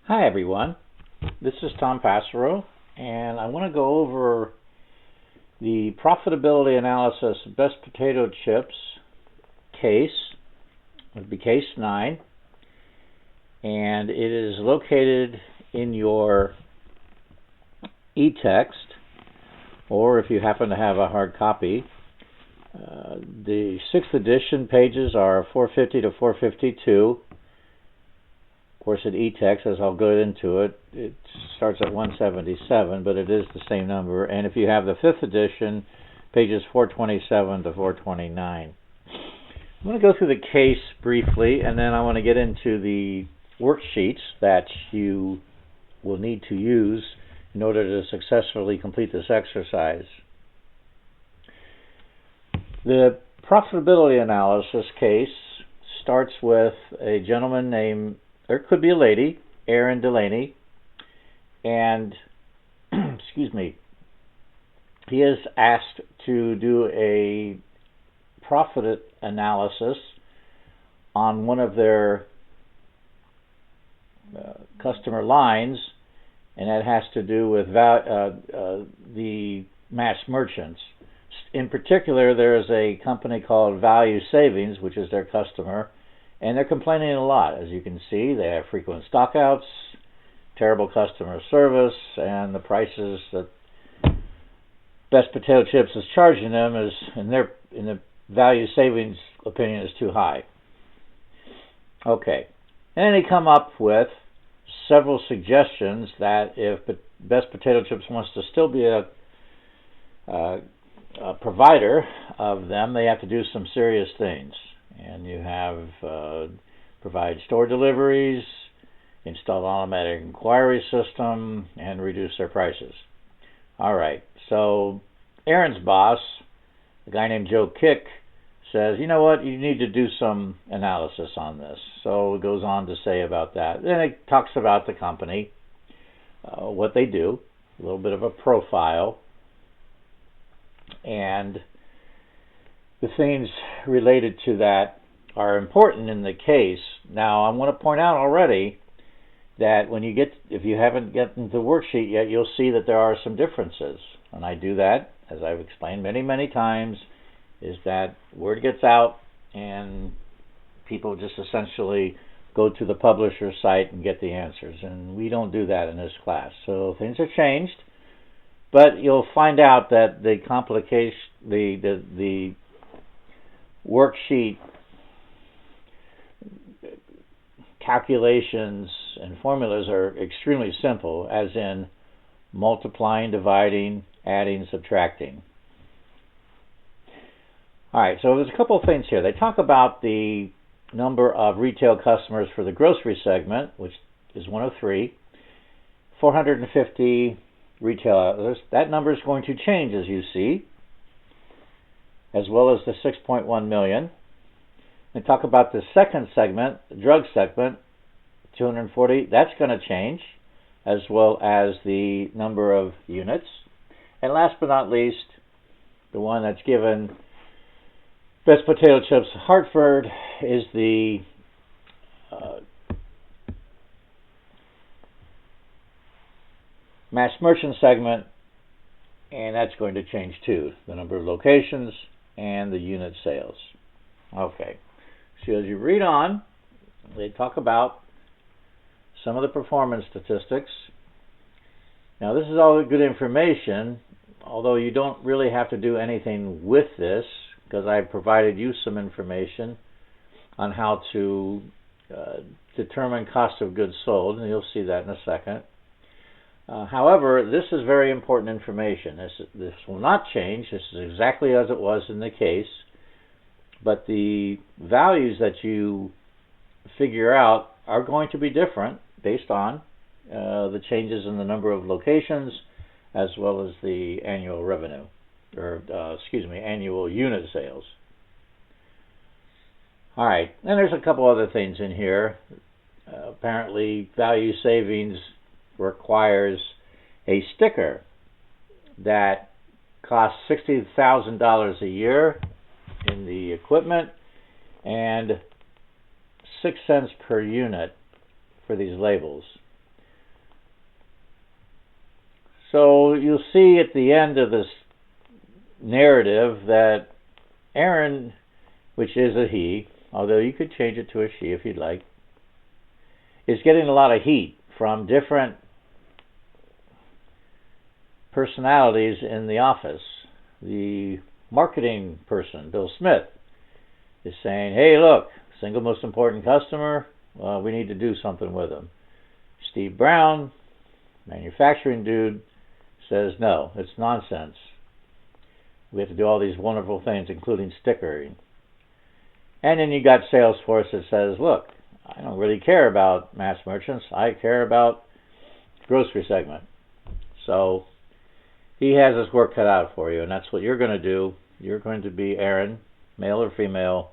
Hi everyone, this is Tom Passero, and I want to go over the profitability analysis of best potato chips case. It would be case 9, and it is located in your e-text, or if you happen to have a hard copy. The 6th edition pages are 450 to 452. Of course, in e-text, as I'll go into it, it starts at 177, but it is the same number. And if you have the 5th edition, pages 427 to 429. I'm going to go through the case briefly, and then I want to get into the worksheets that you will need to use in order to successfully complete this exercise. The profitability analysis case starts with a gentleman named, or it could be a lady, Erin Delaney, and excuse me, he is asked to do a profit analysis on one of their customer lines, and that has to do with the mass merchants. In particular, there is a company called Value Savings, which is their customer, and they're complaining a lot. As you can see, they have frequent stockouts, terrible customer service, and the prices that Best Potato Chips is charging them is, in the Value Savings opinion, is too high. Okay, and they come up with several suggestions that if Best Potato Chips wants to still be a provider of them, they have to do some serious things. And you have provide store deliveries, install automatic inquiry system, and reduce their prices. All right, so Erin's boss, a guy named Joe Kick, says, you know what, you need to do some analysis on this. So it goes on to say about that. Then it talks about the company, what they do, a little bit of a profile, and the things related to that are important in the case. Now, I want to point out already that if you haven't gotten the worksheet yet, you'll see that there are some differences. And I do that, as I've explained many, many times, is that word gets out and people just essentially go to the publisher's site and get the answers. And we don't do that in this class. So things have changed. But you'll find out that the complication, the worksheet calculations and formulas are extremely simple, as in multiplying, dividing, adding, subtracting. All right, so there's a couple of things here. They talk about the number of retail customers for the grocery segment, which is 103, 450 retail outlets. That number is going to change, as you see, as well as the 6.1 million. They talk about the second segment, the drug segment, 240. That's going to change, as well as the number of units. And last but not least, the one that's given Best Potato Chips Hartford is the mass merchant segment, and that's going to change too, the number of locations and the unit sales. Okay, so as you read on, they talk about some of the performance statistics. Now, this is all good information, although you don't really have to do anything with this, because I've provided you some information on how to determine cost of goods sold, and you'll see that in a second. However, this is very important information. This will not change. This is exactly as it was in the case, but the values that you figure out are going to be different based on the changes in the number of locations, as well as the annual revenue, or annual unit sales. All right, and there's a couple other things in here. Apparently, Value Savings requires a sticker that costs $60,000 a year in the equipment and 6 cents per unit for these labels. So you'll see at the end of this narrative that Aaron, which is a he, although you could change it to a she if you'd like, is getting a lot of heat from different personalities in the office. The marketing person, Bill Smith, is saying, hey, look, single most important customer, we need to do something with him. Steve Brown, manufacturing dude, says, no, it's nonsense. We have to do all these wonderful things, including stickering. And then you got Salesforce that says, look, I don't really care about mass merchants. I care about grocery segment. So he has his work cut out for you, and that's what you're going to do. You're going to be Aaron, male or female,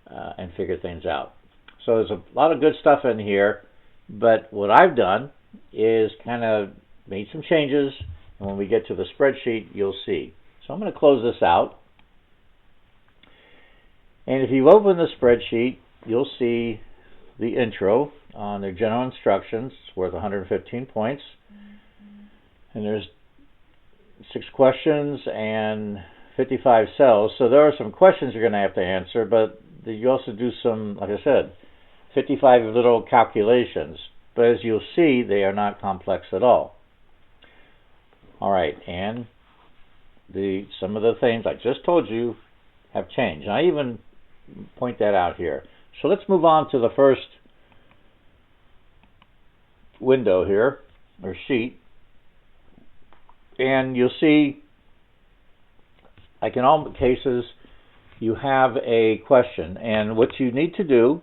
and figure things out. So there's a lot of good stuff in here, but what I've done is kind of made some changes, and when we get to the spreadsheet, you'll see. So I'm going to close this out. And if you open the spreadsheet, you'll see the intro on the general instructions. It's worth 115 points. And there's 6 questions and 55 cells. So there are some questions you're going to have to answer, but you also do some, like I said, 55 little calculations. But as you'll see, they are not complex at all. All right, and some of the things I just told you have changed. I even point that out here. So let's move on to the first window here, or sheet. And you'll see, like in all cases, you have a question. And what you need to do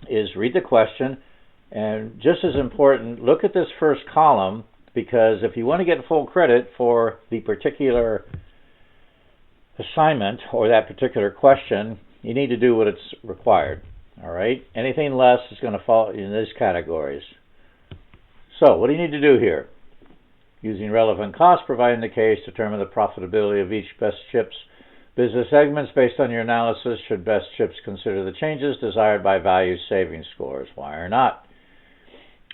is read the question, and just as important, look at this first column, because if you want to get full credit for the particular assignment or that particular question, you need to do what it's required. All right? Anything less is going to fall in these categories. So what do you need to do here? Using relevant costs, providing the case, determine the profitability of each Best Chips business segments based on your analysis. Should Best Chips consider the changes desired by value savings scores? Why or not?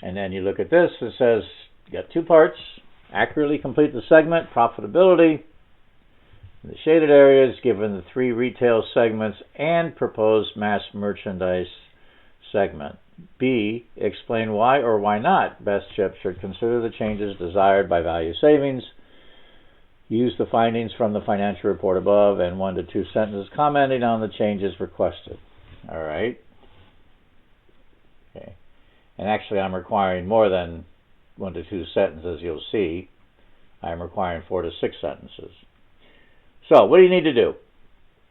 And then you look at this, it says you got 2 parts. Accurately complete the segment, profitability. In the shaded areas, given the 3 retail segments and proposed mass merchandise segment. B, explain why or why not Best Chips should consider the changes desired by value savings. Use the findings from the financial report above and 1 to 2 sentences commenting on the changes requested. All right. Okay. And actually, I'm requiring more than 1 to 2 sentences, you'll see. I'm requiring 4 to 6 sentences. So, what do you need to do?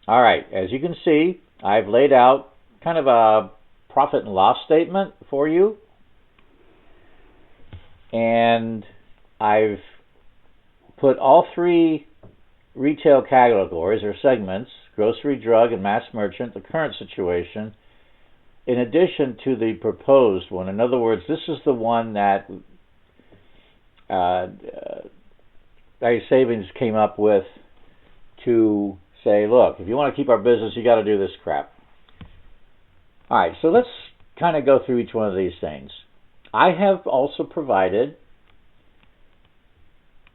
All right, as you can see, I've laid out kind of a profit and loss statement for you. And I've put all 3 retail categories or segments, grocery, drug, and mass merchant, the current situation, in addition to the proposed one. In other words, this is the one that Value Savings came up with to say, look, if you want to keep our business, you got to do this crap. All right, so let's kind of go through each one of these things. I have also provided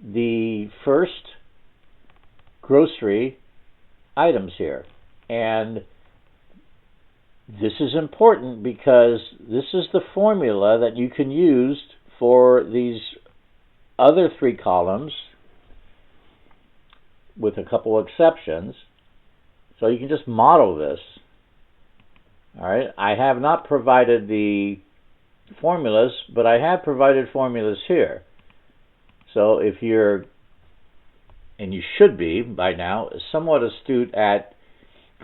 the first grocery items here. And this is important because this is the formula that you can use for these other 3 columns, with a couple exceptions. So you can just model this. All right, I have not provided the formulas, but I have provided formulas here. So if you're, and you should be by now, somewhat astute at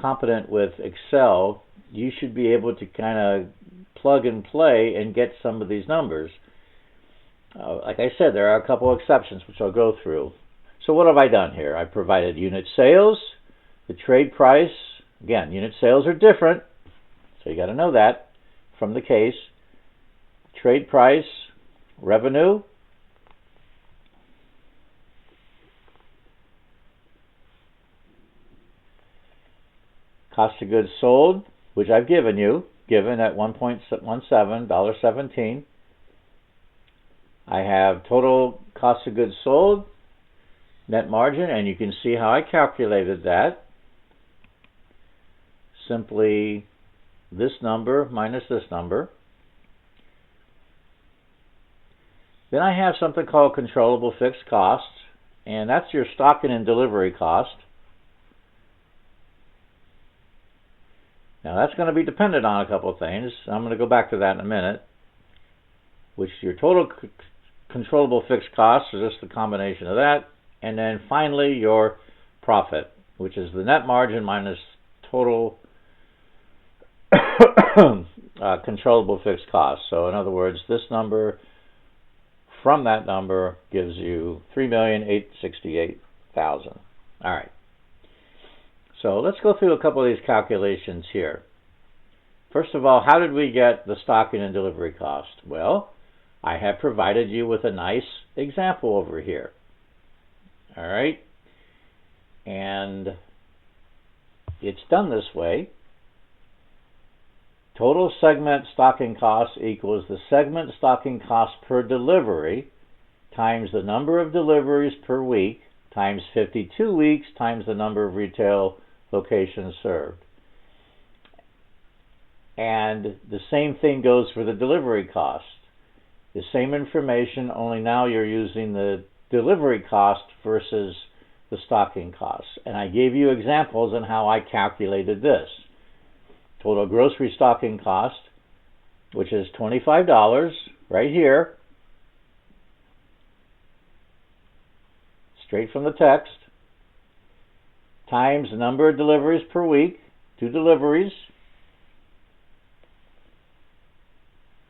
competent with Excel, you should be able to kind of plug and play and get some of these numbers. Like I said, there are a couple exceptions which I'll go through. So what have I done here? I provided unit sales, the trade price. Again, unit sales are different, so you got to know that from the case. Trade price, revenue, cost of goods sold, which I've given at $1.17, $1.17. I have total cost of goods sold, net margin, and you can see how I calculated that. Simply this number minus this number. Then I have something called controllable fixed costs, and that's your stocking and delivery cost. Now that's going to be dependent on a couple of things. I'm going to go back to that in a minute. Which your total controllable fixed costs is just the combination of that. And then finally your profit, which is the net margin minus total controllable fixed costs. So in other words, this number from that number gives you $3,868,000. All right. So let's go through a couple of these calculations here. First of all, how did we get the stocking and delivery cost? Well, I have provided you with a nice example over here. All right. And it's done this way. Total segment stocking cost equals the segment stocking cost per delivery times the number of deliveries per week times 52 weeks times the number of retail locations served. And the same thing goes for the delivery cost. The same information, only now you're using the delivery cost versus the stocking cost. And I gave you examples on how I calculated this. Total grocery stocking cost, which is $25 right here, straight from the text, times the number of deliveries per week, 2 deliveries,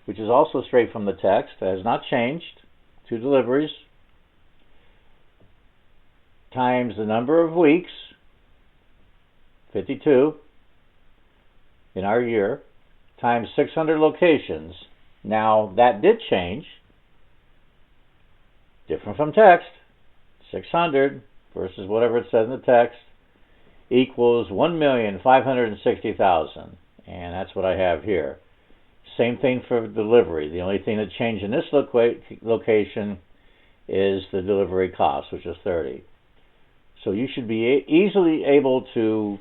which is also straight from the text, has not changed, 2 deliveries, times the number of weeks, 52 in our year, times 600 locations. Now that did change, different from text, 600 versus whatever it said in the text, equals 1,560,000, and that's what I have here. Same thing for delivery. The only thing that changed in this location is the delivery cost, which is 30. So you should be easily able to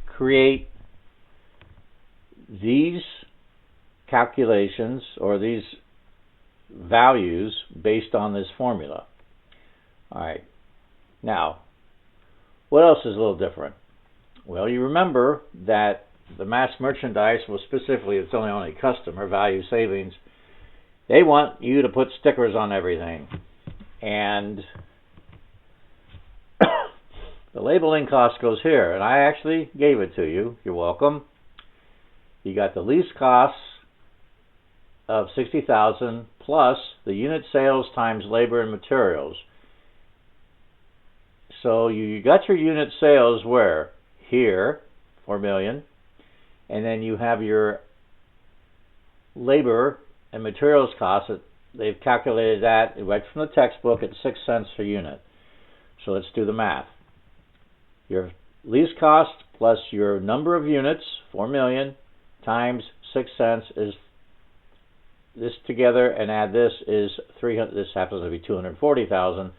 create these calculations or these values based on this formula. All right. Now, what else is a little different? Well, you remember that the mass merchandise, well, specifically it's only customer value savings, they want you to put stickers on everything. And the labeling cost goes here, and I actually gave it to you. You're welcome. You got the lease costs of $60,000 plus the unit sales times labor and materials. So you got your unit sales where? Here, 4 million. And then you have your labor and materials costs. They've calculated that right from the textbook at 6 cents per unit. So let's do the math. Your lease cost plus your number of units, 4 million, times 6 cents is this together, and add this is 300. This happens to be 240,000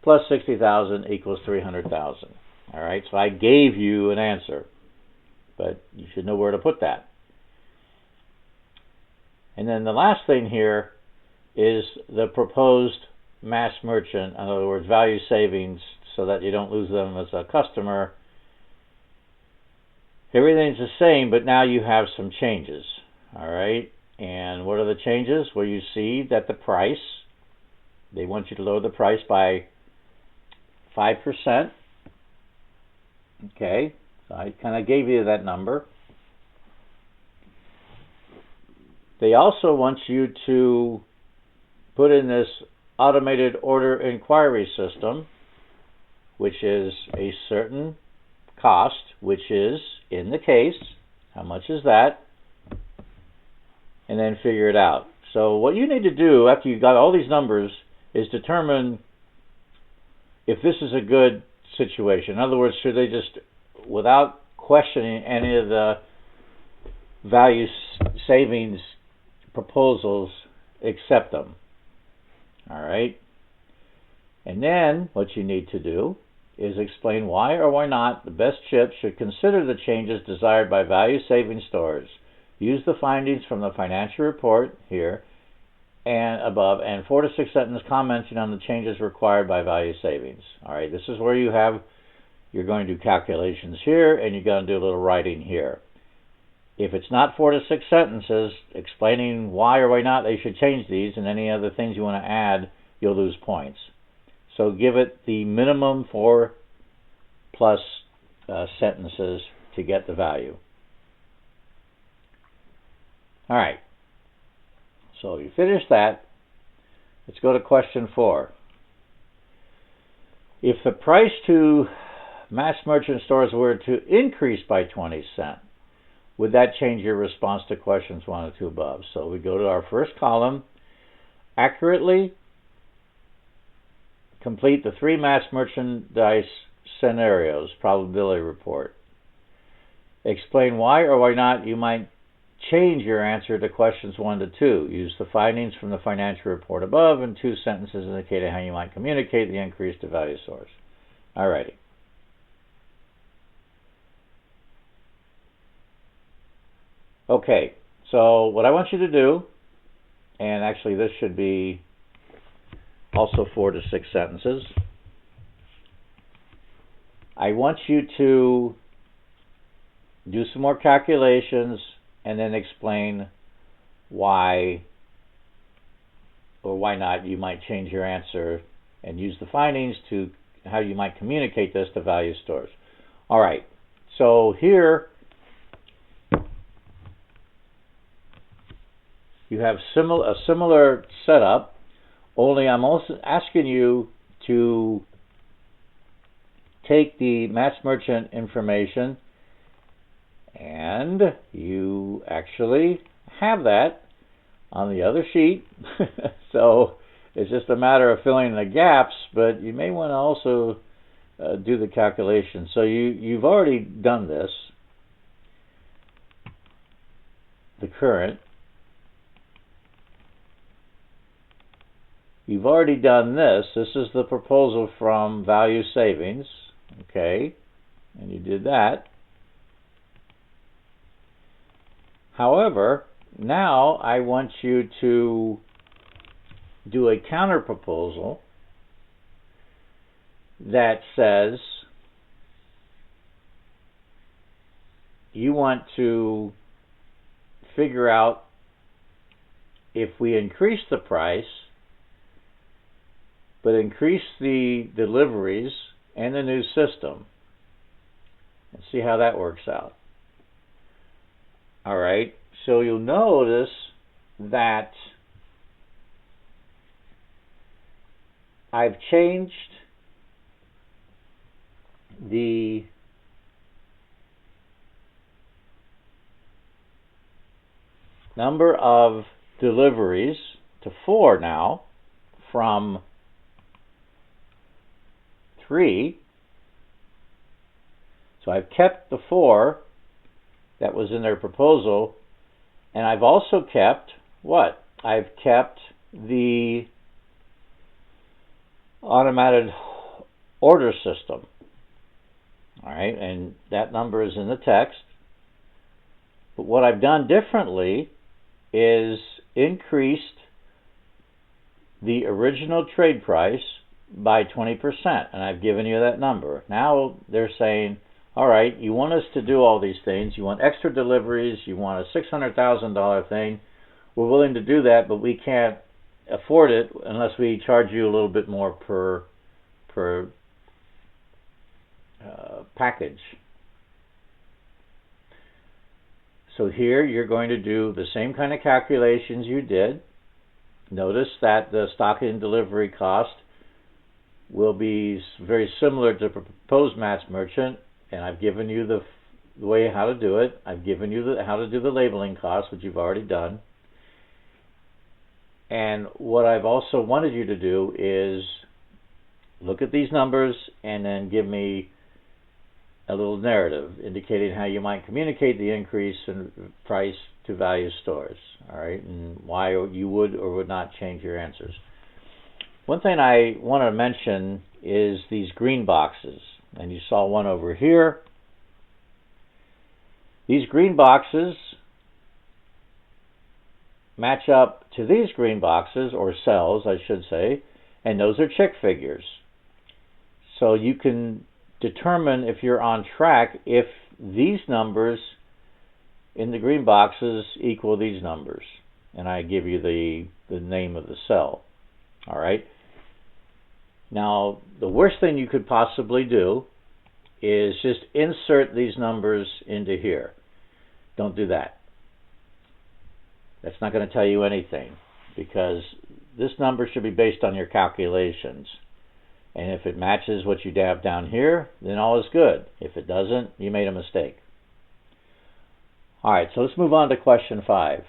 plus 60,000 equals 300,000. All right. So I gave you an answer, but you should know where to put that. And then the last thing here is the proposed mass merchant, in other words, value savings, so that you don't lose them as a customer. Everything's the same, but now you have some changes. All right. And what are the changes? Well, you see that the price, they want you to lower the price by 5%. Okay. So I kind of gave you that number. They also want you to put in this automated order inquiry system, which is a certain cost, which is in the case. How much is that? And then figure it out. So what you need to do after you got all these numbers is determine if this is a good situation. In other words, should they just, without questioning any of the value savings proposals, accept them. All right. And then what you need to do is explain why or why not the best chip should consider the changes desired by value-saving stores. Use the findings from the financial report here and above, and 4 to 6 sentence commenting on the changes required by value savings. All right, this is where you're going to do calculations here, and you're going to do a little writing here. If it's not 4 to 6 sentences explaining why or why not they should change these and any other things you want to add, you'll lose points. So give it the minimum 4+ sentences to get the value. All right. So you finish that. Let's go to question 4. If the price to mass merchant stores were to increase by 20 cents, would that change your response to questions 1 and 2 above? So we go to our first column. Accurately complete the 3 mass merchandise scenarios probability report. Explain why or why not you might change your answer to questions 1 to 2. Use the findings from the financial report above and 2 sentences indicating how you might communicate the increase to value source. Alrighty. Okay, so what I want you to do, and actually this should be also 4 to 6 sentences. I want you to do some more calculations and then explain why or why not you might change your answer and use the findings to how you might communicate this to value stores. All right, so here you have a similar setup, only I'm also asking you to take the mass merchant information, and you actually have that on the other sheet. So it's just a matter of filling in the gaps, but you may want to also do the calculation. So you've already done this, the current. You've already done this. This is the proposal from value savings. Okay, and you did that. However, now I want you to do a counter proposal that says you want to figure out if we increase the price but increase the deliveries and the new system, and see how that works out. All right, so you'll notice that I've changed the number of deliveries to 4 now from 3. So I've kept the 4 that was in their proposal, and I've also kept what? I've kept the automated order system. All right, and that number is in the text. But what I've done differently is increased the original trade price by 20%, and I've given you that number. Now they're saying, all right, you want us to do all these things, you want extra deliveries, you want a $600,000 thing, we're willing to do that, but we can't afford it unless we charge you a little bit more per package. So here you're going to do the same kind of calculations you did. Notice that the stocking and delivery cost will be very similar to proposed mass merchant, and I've given you the way how to do it. I've given you how to do the labeling cost, which you've already done. And what I've also wanted you to do is look at these numbers and then give me a little narrative indicating how you might communicate the increase in price to value stores, all right, and why you would or would not change your answers. One thing I want to mention is these green boxes, and you saw one over here. These green boxes match up to these green boxes, or cells, I should say, and those are chick figures. So you can determine if you're on track if these numbers in the green boxes equal these numbers. And I give you the name of the cell. All right. Now, the worst thing you could possibly do is just insert these numbers into here. Don't do that. That's not going to tell you anything, because this number should be based on your calculations. And if it matches what you have down here, then all is good. If it doesn't, you made a mistake. All right, so let's move on to question 5.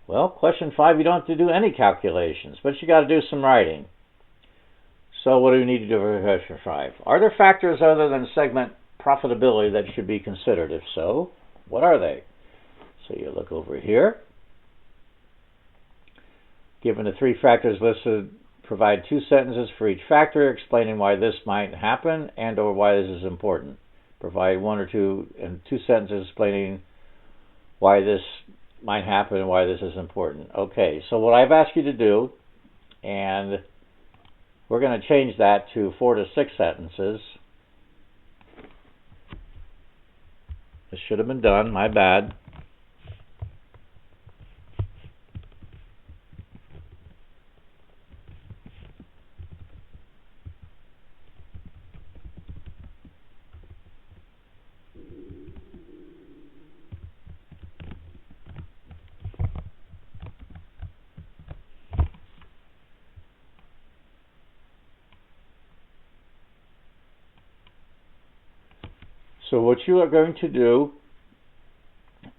Well, question 5, you don't have to do any calculations, but you got to do some writing. So what do we need to do for question 5? Are there factors other than segment profitability that should be considered? If so, what are they? So you look over here. Given the 3 factors listed, provide 2 sentences for each factor explaining why this might happen and or why this is important. Provide 1 or 2 sentences explaining why this might happen and why this is important. Okay, so what I've asked you to do, and we're going to change that to 4 to 6 sentences. This should have been done, my bad. So what you are going to do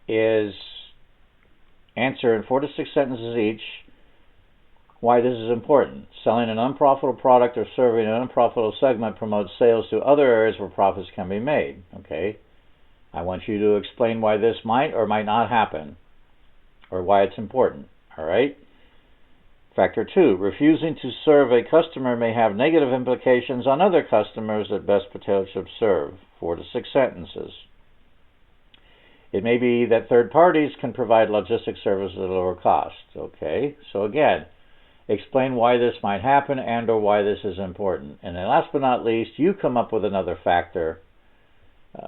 is answer in 4 to 6 sentences each why this is important. Selling an unprofitable product or serving an unprofitable segment promotes sales to other areas where profits can be made. Okay, I want you to explain why this might or might not happen, or why it's important. All right. Factor 2, refusing to serve a customer may have negative implications on other customers that best potentially serve. 4 to 6 sentences. It may be that third parties can provide logistics services at a lower cost. Okay, so again, explain why this might happen and or why this is important. And then last but not least, you come up with another factor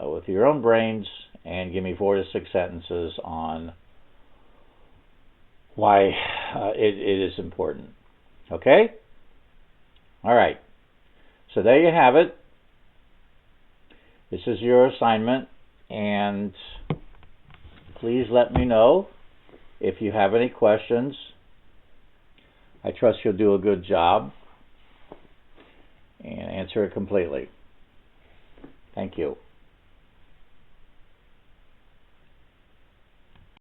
with your own brains and give me 4 to 6 sentences on why it is important. Okay? All right. So there you have it. This is your assignment, and please let me know if you have any questions. I trust you'll do a good job and answer it completely. Thank you.